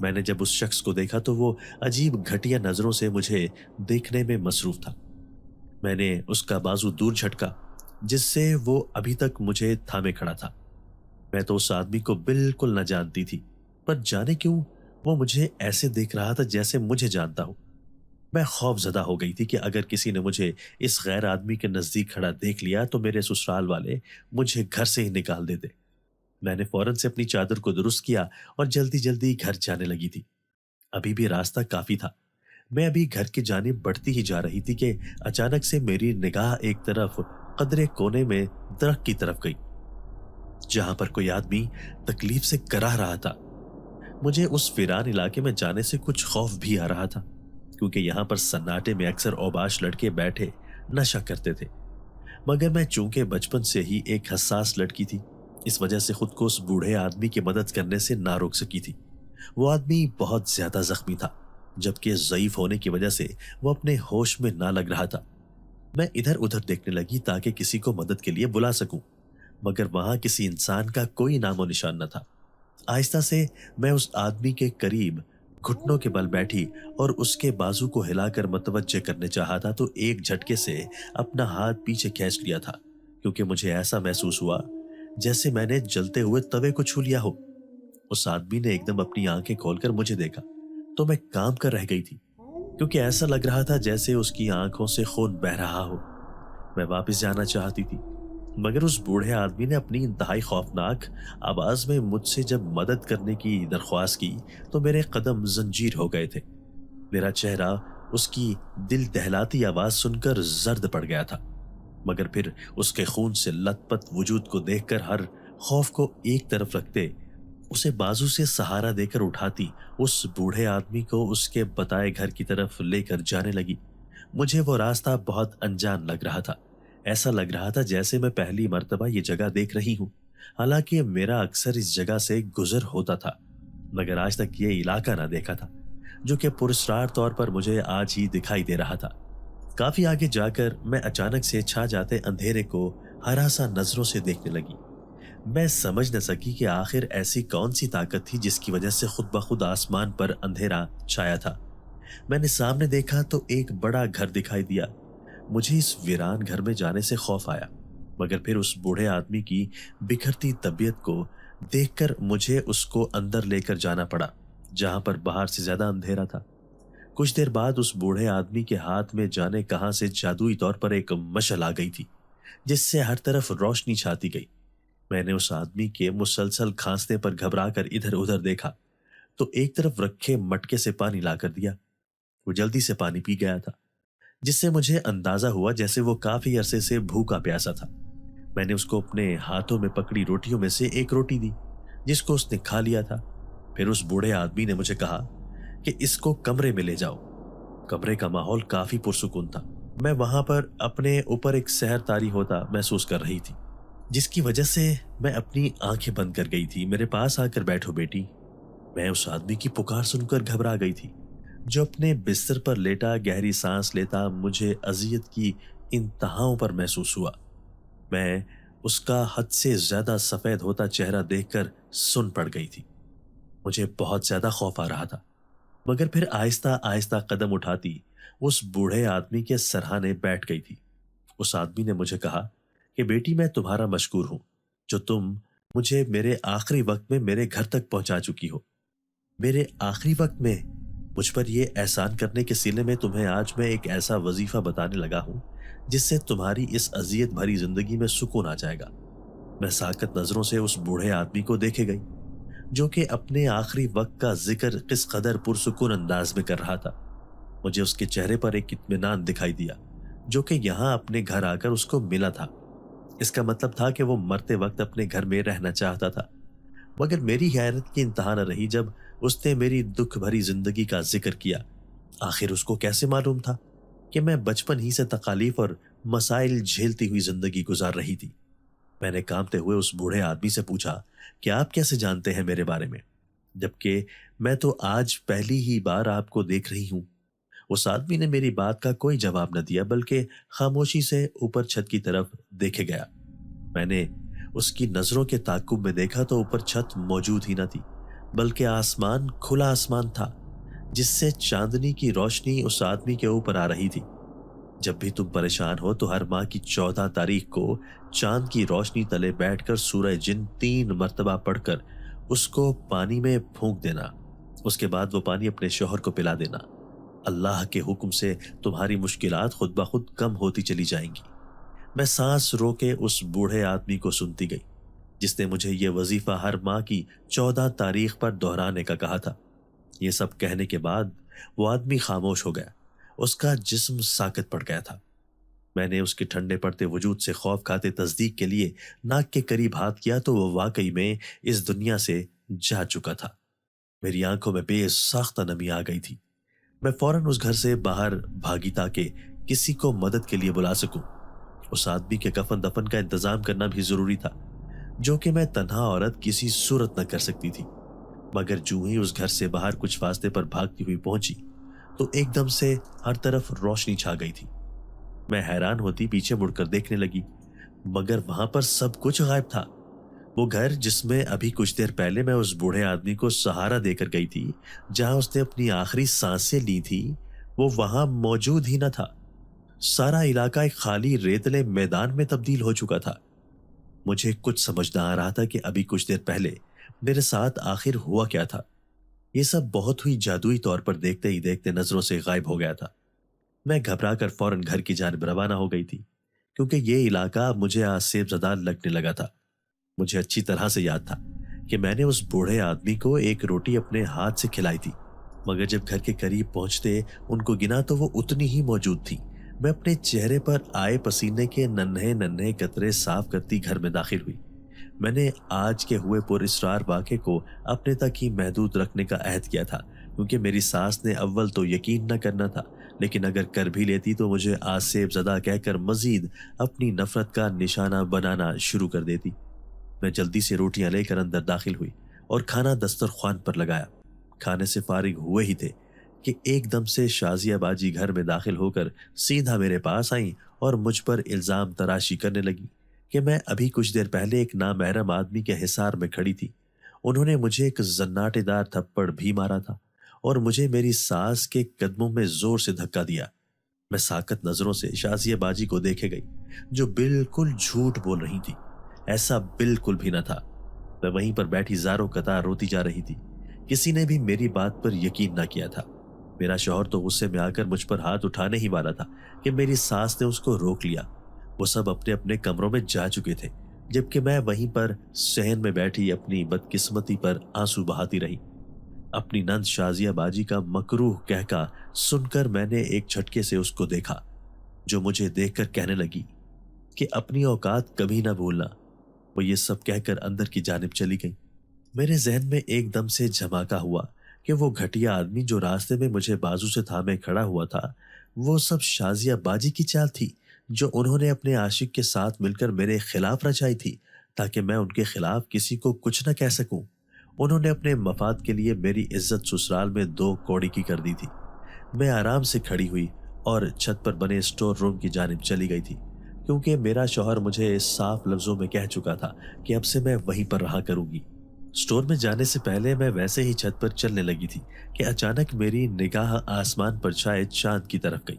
میں نے جب اس شخص کو دیکھا تو وہ عجیب گھٹیا نظروں سے مجھے دیکھنے میں مصروف تھا۔ میں نے اس کا بازو دور جھٹکا جس سے وہ ابھی تک مجھے تھامے کھڑا تھا۔ میں تو اس آدمی کو بالکل نہ جانتی تھی، پر جانے کیوں وہ مجھے ایسے دیکھ رہا تھا جیسے مجھے جانتا ہو۔ میں خوف زدہ ہو گئی تھی کہ اگر کسی نے مجھے اس غیر آدمی کے نزدیک کھڑا دیکھ لیا تو میرے سسرال والے مجھے گھر سے ہی نکال دیتے۔ میں نے فوراً سے اپنی چادر کو درست کیا اور جلدی جلدی گھر جانے لگی تھی۔ ابھی بھی راستہ کافی تھا۔ میں ابھی گھر کی جانب بڑھتی ہی جا رہی تھی کہ اچانک سے میری نگاہ ایک طرف قدرے کونے میں درخت کی طرف گئی جہاں پر کوئی آدمی تکلیف سے کراہ رہا تھا۔ مجھے اس ویران علاقے میں جانے سے کچھ خوف بھی آ رہا تھا کیونکہ یہاں پر سناٹے میں اکثر اوباش لڑکے بیٹھے نشہ کرتے تھے، مگر میں چونکہ بچپن سے ہی ایک حساس لڑکی تھی اس وجہ سے خود کو اس بوڑھے آدمی کی مدد کرنے سے نہ روک سکی تھی۔ وہ آدمی بہت زیادہ زخمی تھا جبکہ ضعیف ہونے کی وجہ سے وہ اپنے ہوش میں نہ لگ رہا تھا۔ میں ادھر ادھر دیکھنے لگی تاکہ کسی کو مدد کے لیے بلا سکوں، مگر وہاں کسی انسان کا کوئی نام و نشان نہ تھا۔ آہستہ سے میں اس آدمی کے قریب گھٹنوں کے بل بیٹھی اور اس کے بازو کو ہلا کر متوجہ کرنے چاہا تھا تو ایک جھٹکے سے اپنا ہاتھ پیچھے کھینچ لیا تھا کیونکہ مجھے ایسا محسوس ہوا جیسے میں نے جلتے ہوئے توے کو چھو لیا ہو۔ اس آدمی نے ایک دم اپنی آنکھیں کھول کر مجھے دیکھا تو میں کام کر رہ گئی تھی کیونکہ ایسا لگ رہا تھا جیسے اس کی آنکھوں سے خون بہہ رہا ہو۔ میں واپس جانا چاہتی تھی مگر اس بوڑھے آدمی نے اپنی انتہائی خوفناک آواز میں مجھ سے جب مدد کرنے کی درخواست کی تو میرے قدم زنجیر ہو گئے تھے۔ میرا چہرہ اس کی دل دہلاتی آواز سن کر زرد پڑ گیا تھا، مگر پھر اس کے خون سے لت پت وجود کو دیکھ کر ہر خوف کو ایک طرف رکھتے اسے بازو سے سہارا دے کر اٹھاتی اس بوڑھے آدمی کو اس کے بتائے گھر کی طرف لے کر جانے لگی۔ مجھے وہ راستہ بہت انجان لگ رہا تھا، ایسا لگ رہا تھا جیسے میں پہلی مرتبہ یہ جگہ دیکھ رہی ہوں، حالانکہ میرا اکثر اس جگہ سے گزر ہوتا تھا مگر آج تک یہ علاقہ نہ دیکھا تھا جو کہ پراسرار طور پر مجھے آج ہی دکھائی دے رہا تھا۔ کافی آگے جا کر میں اچانک سے چھا جاتے اندھیرے کو ہراساں نظروں سے دیکھنے لگی۔ میں سمجھ نہ سکی کہ آخر ایسی کون سی طاقت تھی جس کی وجہ سے خود بخود آسمان پر اندھیرا چھایا تھا۔ میں نے سامنے دیکھا تو ایک بڑا گھر دکھائی دیا۔ مجھے اس ویران گھر میں جانے سے خوف آیا مگر پھر اس بوڑھے آدمی کی بکھرتی طبیعت کو دیکھ کر مجھے اس کو اندر لے کر جانا پڑا جہاں پر باہر سے زیادہ اندھیرا تھا۔ کچھ دیر بعد اس بوڑھے آدمی کے ہاتھ میں جانے کہاں سے جادوئی طور پر ایک مشعل آ گئی تھی جس سے ہر طرف روشنی چھاتی گئی۔ میں نے اس آدمی کے مسلسل کھانسنے پر گھبرا کر ادھر ادھر دیکھا تو ایک طرف رکھے مٹکے سے پانی لا کر دیا۔ وہ جلدی سے پانی پی گیا تھا جس سے مجھے اندازہ ہوا جیسے وہ کافی عرصے سے بھوکا پیاسا تھا۔ میں نے اس کو اپنے ہاتھوں میں پکڑی روٹیوں میں سے ایک روٹی دی جس کو اس نے کھا لیا تھا۔ پھر اس بوڑھے آدمی نے مجھے کہا کہ اس کو کمرے میں لے جاؤ۔ کمرے کا ماحول کافی پرسکون تھا۔ میں وہاں پر اپنے اوپر ایک سحر طاری ہوتا محسوس کر رہی تھی جس کی وجہ سے میں اپنی آنکھیں بند کر گئی تھی۔ میرے پاس آ کر بیٹھو بیٹی۔ میں اس آدمی کی پکار سن کر گھبرا گئی تھی جو اپنے بستر پر لیٹا گہری سانس لیتا مجھے اذیت کی انتہاؤں پر محسوس ہوا۔ میں اس کا حد سے زیادہ سفید ہوتا چہرہ دیکھ کر سن پڑ گئی تھی۔ مجھے بہت زیادہ خوف آ رہا تھا مگر پھر آہستہ آہستہ قدم اٹھاتی اس بوڑھے آدمی کے سرہانے بیٹھ گئی تھی۔ اس آدمی نے مجھے کہا کہ بیٹی میں تمہارا مشکور ہوں جو تم مجھے میرے آخری وقت میں میرے گھر تک پہنچا چکی ہو۔ میرے آخری وقت میں مجھ پر یہ احسان کرنے کے سلے میں تمہیں آج میں ایک ایسا وظیفہ بتانے لگا ہوں جس سے تمہاری اس اذیت بھری زندگی میں سکون آ جائے گا۔ میں ساکت نظروں سے اس بوڑھے آدمی کو دیکھے گئی جو کہ اپنے آخری وقت کا ذکر کس قدر پرسکون انداز میں کر رہا تھا۔ مجھے اس کے چہرے پر ایک اطمینان دکھائی دیا جو کہ یہاں اپنے گھر آ کر اس کو ملا تھا۔ اس کا مطلب تھا کہ وہ مرتے وقت اپنے گھر میں رہنا چاہتا تھا، مگر میری حیرت کی انتہا نہ رہی جب اس نے میری دکھ بھری زندگی کا ذکر کیا۔ آخر اس کو کیسے معلوم تھا کہ میں بچپن ہی سے تکالیف اور مسائل جھیلتی ہوئی زندگی گزار رہی تھی؟ میں نے کانپتے ہوئے اس بوڑھے آدمی سے پوچھا کہ آپ کیسے جانتے ہیں میرے بارے میں، جبکہ میں تو آج پہلی ہی بار آپ کو دیکھ رہی ہوں۔ اس آدمی نے میری بات کا کوئی جواب نہ دیا بلکہ خاموشی سے اوپر چھت کی طرف دیکھے گیا۔ میں نے اس کی نظروں کے تعاقب میں دیکھا تو اوپر چھت موجود ہی نہ تھی بلکہ آسمان کھلا آسمان تھا جس سے چاندنی کی روشنی اس آدمی کے اوپر آ رہی تھی۔ جب بھی تم پریشان ہو تو ہر ماہ کی 14 تاریخ کو چاند کی روشنی تلے بیٹھ کر سورہ جن 3 مرتبہ پڑھ کر اس کو پانی میں پھونک دینا۔ اس کے بعد وہ پانی اپنے شوہر کو پلا دینا۔ اللہ کے حکم سے تمہاری مشکلات خود بخود کم ہوتی چلی جائیں گی۔ میں سانس رو کے اس بوڑھے آدمی کو سنتی گئی جس نے مجھے یہ وظیفہ ہر ماہ کی 14 تاریخ پر دہرانے کا کہا تھا۔ یہ سب کہنے کے بعد وہ آدمی خاموش ہو گیا۔ اس کا جسم ساکت پڑ گیا تھا۔ میں نے اس کے ٹھنڈے پڑتے وجود سے خوف کھاتے تصدیق کے لیے ناک کے قریب ہاتھ کیا تو وہ واقعی میں اس دنیا سے جا چکا تھا۔ میری آنکھوں میں بے ساختہ نمی آ گئی تھی۔ میں فوراً اس گھر سے باہر بھاگی تاکہ کسی کو مدد کے لیے بلا سکوں۔ اس آدمی کے کفن دفن کا انتظام کرنا بھی ضروری تھا جو کہ میں تنہا عورت کسی صورت نہ کر سکتی تھی۔ مگر جو ہی اس گھر سے باہر کچھ فاصلے پر بھاگتی ہوئی پہنچی تو ایک دم سے ہر طرف روشنی چھا گئی تھی۔ میں حیران ہوتی پیچھے مڑ کر دیکھنے لگی مگر وہاں پر سب کچھ غائب تھا۔ وہ گھر جس میں ابھی کچھ دیر پہلے میں اس بوڑھے آدمی کو سہارا دے کر گئی تھی، جہاں اس نے اپنی آخری سانسیں لی تھی، وہ وہاں موجود ہی نہ تھا۔ سارا علاقہ ایک خالی ریتلے میدان میں تبدیل ہو چکا تھا۔ مجھے کچھ سمجھ نہ آ رہا تھا کہ ابھی کچھ دیر پہلے میرے ساتھ آخر ہوا کیا تھا۔ یہ سب بہت ہی جادوئی طور پر دیکھتے ہی دیکھتے نظروں سے غائب ہو گیا تھا۔ میں گھبرا کر فوراً گھر کی جانب روانہ ہو گئی تھی کیونکہ یہ علاقہ مجھے آسیب زدہ لگنے لگا تھا۔ مجھے اچھی طرح سے یاد تھا کہ میں نے اس بوڑھے آدمی کو ایک روٹی اپنے ہاتھ سے کھلائی تھی، مگر جب گھر کے قریب پہنچتے ان کو گنا تو وہ اتنی ہی موجود تھی۔ میں اپنے چہرے پر آئے پسینے کے ننھے ننھے قطرے صاف کرتی گھر میں داخل ہوئی۔ میں نے آج کے ہوئے پر اسرار واقعے کو اپنے تک ہی محدود رکھنے کا عہد کیا تھا کیونکہ میری ساس نے اول تو یقین نہ کرنا تھا، لیکن اگر کر بھی لیتی تو مجھے آسیب زدہ کہہ کر مزید اپنی نفرت کا نشانہ بنانا شروع کر دیتی۔ میں جلدی سے روٹیاں لے کر اندر داخل ہوئی اور کھانا دسترخوان پر لگایا۔ کھانے سے فارغ ہوئے ہی تھے کہ ایک دم سے شازیہ باجی گھر میں داخل ہو کر سیدھا میرے پاس آئیں اور مجھ پر الزام تراشی کرنے لگی کہ میں ابھی کچھ دیر پہلے ایک نامحرم آدمی کے حصار میں کھڑی تھی۔ انہوں نے مجھے ایک زناٹے دار تھپڑ بھی مارا تھا اور مجھے میری ساس کے قدموں میں زور سے دھکا دیا۔ میں ساکت نظروں سے شازیہ باجی کو دیکھے گئی جو بالکل جھوٹ بول رہی تھی۔ ایسا بالکل بھی نہ تھا۔ میں وہیں پر بیٹھی زاروں قطار روتی جا رہی تھی۔ کسی نے بھی میری بات پر یقین نہ کیا تھا۔ میرا شوہر تو غصے میں آ کر مجھ پر ہاتھ اٹھانے ہی والا تھا کہ میری ساس نے اس کو روک لیا۔ وہ سب اپنے اپنے کمروں میں جا چکے تھے جبکہ میں وہیں پر صحن میں بیٹھی اپنی بدقسمتی پر آنسو بہاتی رہی۔ اپنی نند شازیہ باجی کا مکروہ کہکا سن کر میں نے ایک جھٹکے سے اس کو دیکھا جو مجھے دیکھ کر کہنے لگی کہ اپنی اوقات کبھی نہ بھولنا۔ وہ یہ سب کہہ کر اندر کی جانب چلی گئی۔ میرے ذہن میں ایک دم سے جھماکا ہوا کہ وہ گھٹیا آدمی جو راستے میں مجھے بازو سے تھامے کھڑا ہوا تھا، وہ سب شازیہ باجی کی چال تھی جو انہوں نے اپنے عاشق کے ساتھ مل کر میرے خلاف رچائی تھی تاکہ میں ان کے خلاف کسی کو کچھ نہ کہہ سکوں۔ انہوں نے اپنے مفاد کے لیے میری عزت سسرال میں 2 کوڑی کی کر دی تھی۔ میں آرام سے کھڑی ہوئی اور چھت پر بنے اسٹور روم کی جانب چلی گئی تھی کیونکہ میرا شوہر مجھے صاف لفظوں میں کہہ چکا تھا کہ اب سے میں وہیں پر رہا کروں گی۔ اسٹور میں جانے سے پہلے میں ویسے ہی چھت پر چلنے لگی تھی کہ اچانک میری نگاہ آسمان پر چھائے چاند کی طرف گئی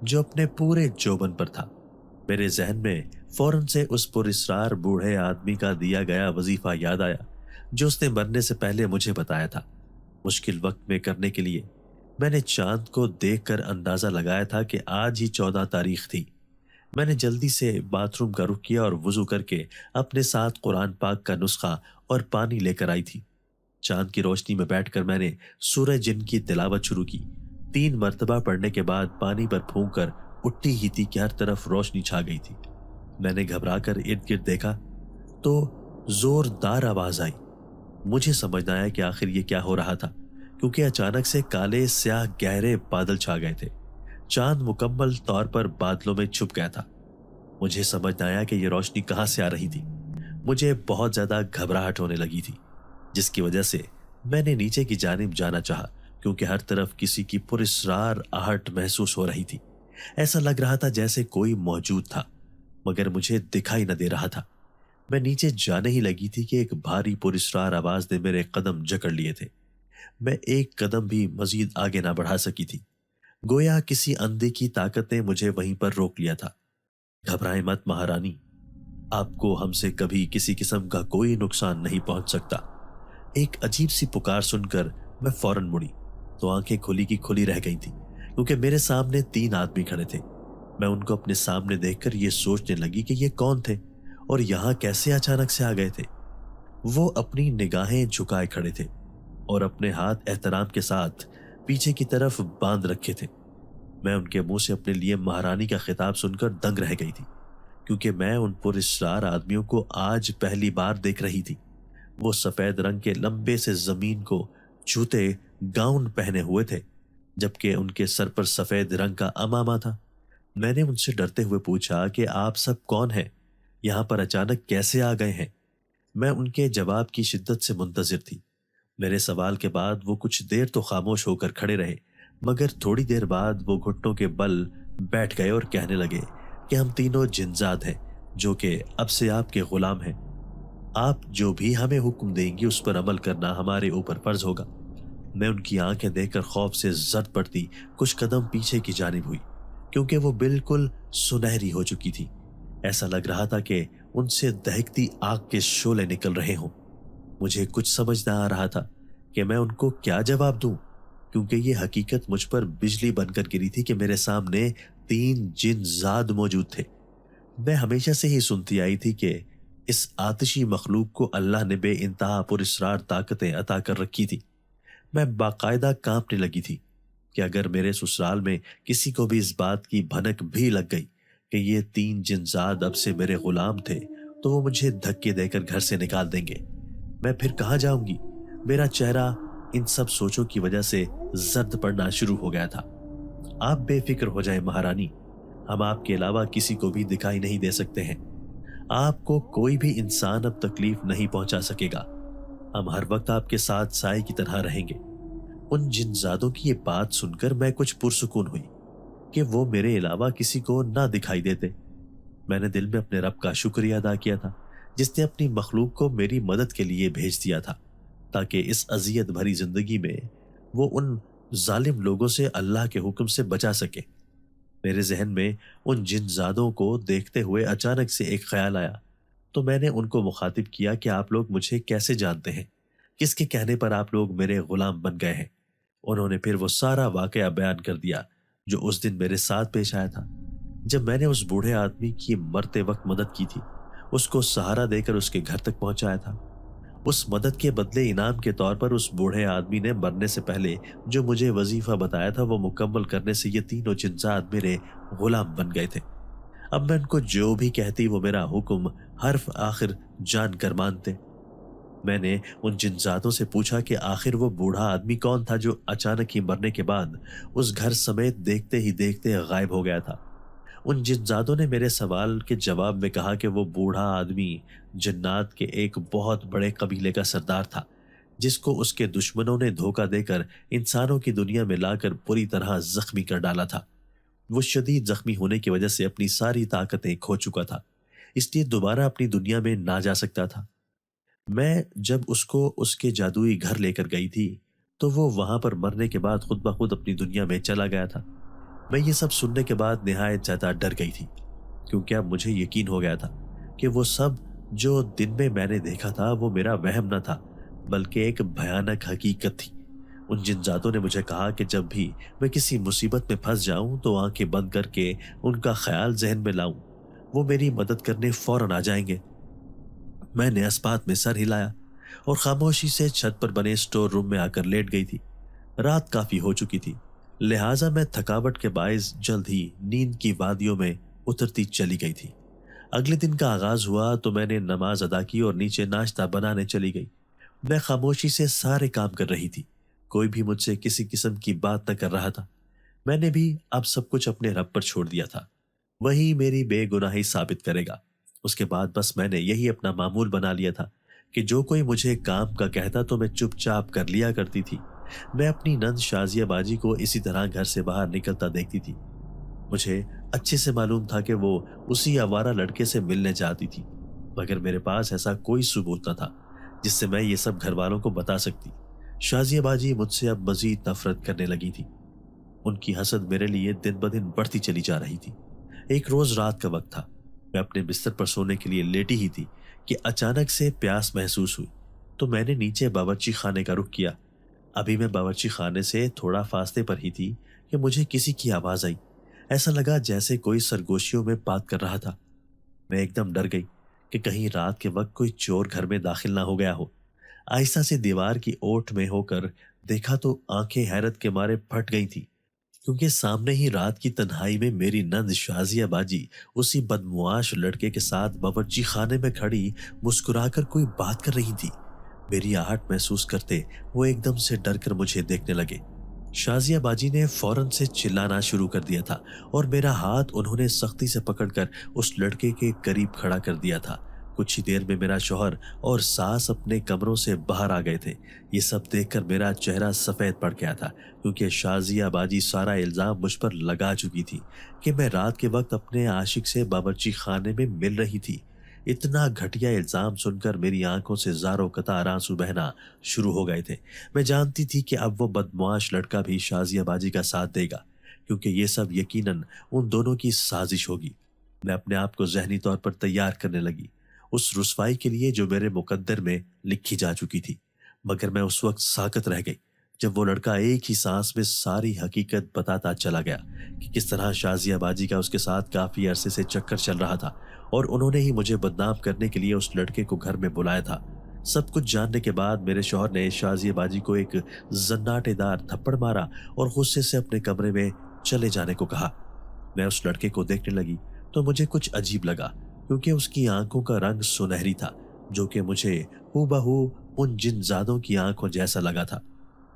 جو اپنے پورے جوبن پر تھا۔ میرے ذہن میں فوراً سے اس پر اسرار بوڑھے آدمی کا دیا گیا وظیفہ یاد آیا جو اس نے مرنے سے پہلے مجھے بتایا تھا۔ مشکل وقت میں کرنے کے لیے میں نے چاند کو دیکھ کر اندازہ لگایا تھا کہ آج ہی 14 تاریخ تھی۔ میں نے جلدی سے باتھ روم کا رخ کیا اور وضو کر کے اپنے ساتھ قرآن پاک کا نسخہ اور پانی لے کر آئی تھی۔ چاند کی روشنی میں بیٹھ کر میں نے سورہ جن کی تلاوت شروع کی۔ 3 مرتبہ پڑھنے کے بعد پانی پر پھونک کر اٹھتی ہی تھی کہ ہر طرف روشنی چھا گئی تھی۔ میں نے گھبرا کر ارد گرد دیکھا تو زوردار آواز آئی۔ مجھے سمجھ نہ آیا کہ آخر یہ کیا ہو رہا تھا کیونکہ اچانک سے کالے سیاہ گہرے بادل چھا گئے تھے۔ چاند مکمل طور پر بادلوں میں چھپ گیا تھا۔ مجھے سمجھ نہ آیا کہ یہ روشنی کہاں سے آ رہی تھی۔ مجھے بہت زیادہ گھبراہٹ ہونے لگی تھی جس کی وجہ سے میں نے نیچے کی جانب جانا چاہا کیونکہ ہر طرف کسی کی پراسرار آہٹ محسوس ہو رہی تھی۔ ایسا لگ رہا تھا جیسے کوئی موجود تھا مگر مجھے دکھائی نہ دے رہا تھا۔ میں نیچے جانے ہی لگی تھی کہ ایک بھاری پراسرار آواز نے میرے قدم جکڑ لیے تھے۔ میں ایک قدم بھی مزید آگے نہ بڑھا سکی تھی، گویا کسی اندھے کی طاقت نے مجھے وہیں پر روک لیا تھا۔ گھبرائیں مت مہارانی، آپ کو ہم سے کبھی کسی قسم کا کوئی نقصان نہیں پہنچ سکتا۔ ایک عجیب سی پکار سن کر میں فوراً مڑی تو آنکھیں کھلی کی کھلی رہ گئی تھیں، کیونکہ میرے سامنے 3 آدمی کھڑے تھے۔ میں ان کو اپنے سامنے دیکھ کر یہ سوچنے لگی کہ یہ کون تھے اور یہاں کیسے اچانک سے آ گئے تھے۔ وہ اپنی نگاہیں جھکائے کھڑے تھے اور اپنے ہاتھ احترام کے ساتھ پیچھے کی طرف باندھ رکھے تھے۔ میں ان کے منہ سے اپنے لیے مہارانی کا خطاب سن کر دنگ رہ گئی تھی، کیونکہ میں ان پراسرار آدمیوں کو آج پہلی بار دیکھ رہی تھی۔ وہ سفید رنگ کے لمبے سے زمین کو چھوتے گاؤن پہنے ہوئے تھے، جبکہ ان کے سر پر سفید رنگ کا عمامہ تھا۔ میں نے ان سے ڈرتے ہوئے پوچھا کہ آپ سب کون ہیں؟ یہاں پر اچانک کیسے آ گئے ہیں؟ میں ان کے جواب کی شدت سے منتظر تھی۔ میرے سوال کے بعد وہ کچھ دیر تو خاموش ہو کر کھڑے رہے، مگر تھوڑی دیر بعد وہ گھٹنوں کے بل بیٹھ گئے اور کہنے لگے کہ ہم تینوں جنزاد ہیں جو کہ اب سے آپ کے غلام ہیں۔ آپ جو بھی ہمیں حکم دیں گی اس پر عمل کرنا ہمارے اوپر فرض ہوگا۔ میں ان کی آنکھیں دیکھ کر خوف سے زرد پڑتی کچھ قدم پیچھے کی جانب ہوئی، کیونکہ وہ بالکل سنہری ہو چکی تھی۔ ایسا لگ رہا تھا کہ ان سے دہکتی آگ کے شعلے نکل رہے ہوں۔ مجھے کچھ سمجھ نہ آ رہا تھا کہ میں ان کو کیا جواب دوں، کیونکہ یہ حقیقت مجھ پر بجلی بن کر گری تھی کہ میرے سامنے 3 جنزاد موجود تھے۔ میں ہمیشہ سے ہی سنتی آئی تھی کہ اس آتشی مخلوق کو اللہ نے بے انتہا پراسرار طاقتیں عطا کر رکھی تھی۔ میں باقاعدہ کانپنے لگی تھی کہ اگر میرے سسرال میں کسی کو بھی اس بات کی بھنک بھی لگ گئی کہ یہ 3 جنزاد اب سے میرے غلام تھے تو وہ مجھے دھکے دے کر گھر سے نکال دیں گے۔ میں پھر کہاں جاؤں گی؟ میرا چہرہ ان سب سوچوں کی وجہ سے زرد پڑنا شروع ہو گیا تھا۔ آپ بے فکر ہو جائیں مہارانی، ہم آپ کے علاوہ کسی کو بھی دکھائی نہیں دے سکتے ہیں۔ آپ کو کوئی بھی انسان اب تکلیف نہیں پہنچا سکے گا۔ ہم ہر وقت آپ کے ساتھ سائے کی طرح رہیں گے۔ ان جنزادوں کی یہ بات سن کر میں کچھ پرسکون ہوئی کہ وہ میرے علاوہ کسی کو نہ دکھائی دیتے۔ میں نے دل میں اپنے رب کا شکریہ ادا کیا تھا جس نے اپنی مخلوق کو میری مدد کے لیے بھیج دیا تھا، تاکہ اس اذیت بھری زندگی میں وہ ان ظالم لوگوں سے اللہ کے حکم سے بچا سکے۔ میرے ذہن میں ان جنزادوں کو دیکھتے ہوئے اچانک سے ایک خیال آیا، تو میں نے ان کو مخاطب کیا کہ آپ لوگ مجھے کیسے جانتے ہیں؟ کس کے کہنے پر آپ لوگ میرے غلام بن گئے ہیں؟ انہوں نے پھر وہ سارا واقعہ بیان کر دیا جو اس دن میرے ساتھ پیش آیا تھا، جب میں نے اس بوڑھے آدمی کی مرتے وقت مدد کی تھی، اس کو سہارا دے کر اس کے گھر تک پہنچایا تھا۔ اس مدد کے بدلے انعام کے طور پر اس بوڑھے آدمی نے مرنے سے پہلے جو مجھے وظیفہ بتایا تھا وہ مکمل کرنے سے یہ تینوں جنزاد میرے غلام بن گئے تھے۔ اب میں ان کو جو بھی کہتی وہ میرا حکم حرف آخر جان کر مانتے۔ میں نے ان جنزادوں سے پوچھا کہ آخر وہ بوڑھا آدمی کون تھا جو اچانک ہی مرنے کے بعد اس گھر سمیت دیکھتے ہی دیکھتے غائب ہو گیا تھا۔ ان جنزادوں نے میرے سوال کے جواب میں کہا کہ وہ بوڑھا آدمی جنات کے ایک بہت بڑے قبیلے کا سردار تھا، جس کو اس کے دشمنوں نے دھوکہ دے کر انسانوں کی دنیا میں لا کر پوری طرح زخمی کر ڈالا تھا۔ وہ شدید زخمی ہونے کی وجہ سے اپنی ساری طاقتیں کھو چکا تھا، اس لیے دوبارہ اپنی دنیا میں نہ جا سکتا تھا۔ میں جب اس کو اس کے جادوئی گھر لے کر گئی تھی تو وہ وہاں پر مرنے کے بعد خود بخود اپنی دنیا میں چلا گیا تھا۔ میں یہ سب سننے کے بعد نہایت زیادہ ڈر گئی تھی، کیونکہ اب مجھے یقین ہو گیا تھا کہ وہ سب جو دن میں نے دیکھا تھا وہ میرا وہم نہ تھا بلکہ ایک بھیانک حقیقت تھی۔ ان جنزادوں نے مجھے کہا کہ جب بھی میں کسی مصیبت میں پھنس جاؤں تو آنکھیں بند کر کے ان کا خیال ذہن میں لاؤں، وہ میری مدد کرنے فوراً آ جائیں گے۔ میں نے اسبات میں سر ہلایا اور خاموشی سے چھت پر بنے اسٹور روم میں آ کر لیٹ گئی تھی۔ رات کافی ہو چکی تھی، لہٰذا میں تھکاوٹ کے باعث جلد ہی نیند کی وادیوں میں اترتی چلی گئی تھی۔ اگلے دن کا آغاز ہوا تو میں نے نماز ادا کی اور نیچے ناشتہ بنانے چلی گئی۔ میں خاموشی سے سارے کام کر رہی تھی، کوئی بھی مجھ سے کسی قسم کی بات نہ کر رہا تھا۔ میں نے بھی اب سب کچھ اپنے رب پر چھوڑ دیا تھا، وہی میری بے گناہی ثابت کرے گا۔ اس کے بعد بس میں نے یہی اپنا معمول بنا لیا تھا کہ جو کوئی مجھے کام کا کہتا تو میں چپ چاپ کر لیا کرتی تھی۔ میں اپنی نند شازیہ باجی کو اسی طرح گھر سے باہر نکلتا دیکھتی تھی۔ مجھے اچھے سے معلوم تھا کہ وہ اسی آوارہ لڑکے سے ملنے جاتی تھی۔ مگر میرے پاس ایسا کوئی ثبوت نہ تھا جس سے میں یہ سب گھر والوں کو بتا سکتی۔ شازیہ باجی مجھ سے اب مزید نفرت کرنے لگی تھی۔ ان کی حسد میرے لیے دن بدن بڑھتی چلی جا رہی تھی۔ ایک روز رات کا وقت تھا، میں اپنے بستر پر سونے کے لیے لیٹی ہی تھی کہ اچانک سے پیاس محسوس ہوئی تو میں نے نیچے باورچی خانے کا رخ کیا۔ ابھی میں باورچی خانے سے تھوڑا فاصلے پر ہی تھی کہ مجھے کسی کی آواز آئی۔ ایسا لگا جیسے کوئی سرگوشیوں میں بات کر رہا تھا۔ میں ایک دم ڈر گئی کہ کہیں رات کے وقت کوئی چور گھر میں داخل نہ ہو گیا ہو۔ آہستہ سے دیوار کی اوٹ میں ہو کر دیکھا تو آنکھیں حیرت کے مارے پھٹ گئی تھی، کیونکہ سامنے ہی رات کی تنہائی میں میری نند شازیہ باجی اسی بدمعاش لڑکے کے ساتھ باورچی خانے میں کھڑی مسکرا کر کوئی بات کر رہی تھی۔ میری آہٹ محسوس کرتے وہ ایک دم سے ڈر کر مجھے دیکھنے لگے۔ شازیہ باجی نے فوراً سے چلانا شروع کر دیا تھا اور میرا ہاتھ انہوں نے سختی سے پکڑ کر اس لڑکے کے قریب کھڑا کر دیا تھا۔ کچھ ہی دیر میں میرا شوہر اور ساس اپنے کمروں سے باہر آ گئے تھے۔ یہ سب دیکھ کر میرا چہرہ سفید پڑ گیا تھا، کیونکہ شازیہ باجی سارا الزام مجھ پر لگا چکی تھی کہ میں رات کے وقت اپنے عاشق سے باورچی خانے میں مل رہی تھی۔ اتنا گھٹیا الزام سن کر میری آنکھوں سے زاروں قطار آنسو بہنا شروع ہو گئے تھے۔ میں جانتی تھی کہ اب وہ بدمعاش لڑکا بھی شازیہ باجی کا ساتھ دے گا، کیونکہ یہ سب یقیناً ان دونوں کی سازش ہوگی۔ میں اپنے آپ کو ذہنی طور پر تیار کرنے لگی اس رسوائی کے لیے جو میرے مقدر میں لکھی جا چکی تھی۔ مگر میں اس وقت ساکت رہ گئی جب وہ لڑکا ایک ہی سانس میں ساری حقیقت بتاتا چلا گیا کہ کس طرح شازیہ باجی کا اس کے ساتھ کافی عرصے سے چکر چل رہا تھا اور انہوں نے ہی مجھے بدنام کرنے کے لیے اس لڑکے کو گھر میں بلایا تھا۔ سب کچھ جاننے کے بعد میرے شوہر نے شازیہ باجی کو ایک زناٹے دار تھپڑ مارا اور غصے سے اپنے کمرے میں چلے جانے کو کہا۔ میں اس لڑکے کو دیکھنے لگی تو مجھے کچھ عجیب لگا، کیونکہ اس کی آنکھوں کا رنگ سنہری تھا، جو کہ مجھے ہو بہو ان جن زادوں کی آنکھوں جیسا لگا تھا۔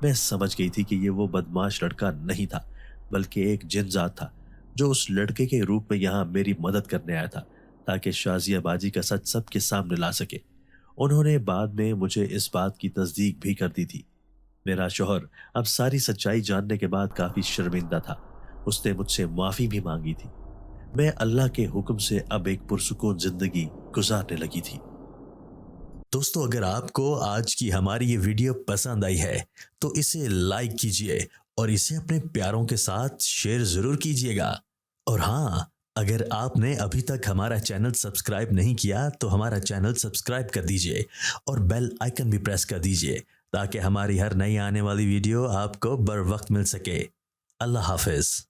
میں سمجھ گئی تھی کہ یہ وہ بدمعاش لڑکا نہیں تھا، بلکہ ایک جن زاد تھا جو اس لڑکے کے روپ میں یہاں میری مدد کرنے آیا تھا تاکہ شازیہ باجی کا سچ سب کے سامنے لا سکے۔ انہوں نے بعد میں مجھے اس بات کی تصدیق بھی کر دی تھی۔ میرا شوہر اب ساری سچائی جاننے کے بعد کافی شرمندہ تھا۔ اس نے مجھ سے معافی بھی مانگی تھی۔ میں اللہ کے حکم سے اب ایک پرسکون زندگی گزارنے لگی تھی۔ دوستو، اگر آپ کو آج کی ہماری یہ ویڈیو پسند آئی ہے تو اسے لائک کیجئے اور اسے اپنے پیاروں کے ساتھ شیئر ضرور کیجئے گا۔ اور ہاں، اگر آپ نے ابھی تک ہمارا چینل سبسکرائب نہیں کیا تو ہمارا چینل سبسکرائب کر دیجئے اور بیل آئیکن بھی پریس کر دیجئے تاکہ ہماری ہر نئی آنے والی ویڈیو آپ کو بر وقت مل سکے۔ اللہ حافظ۔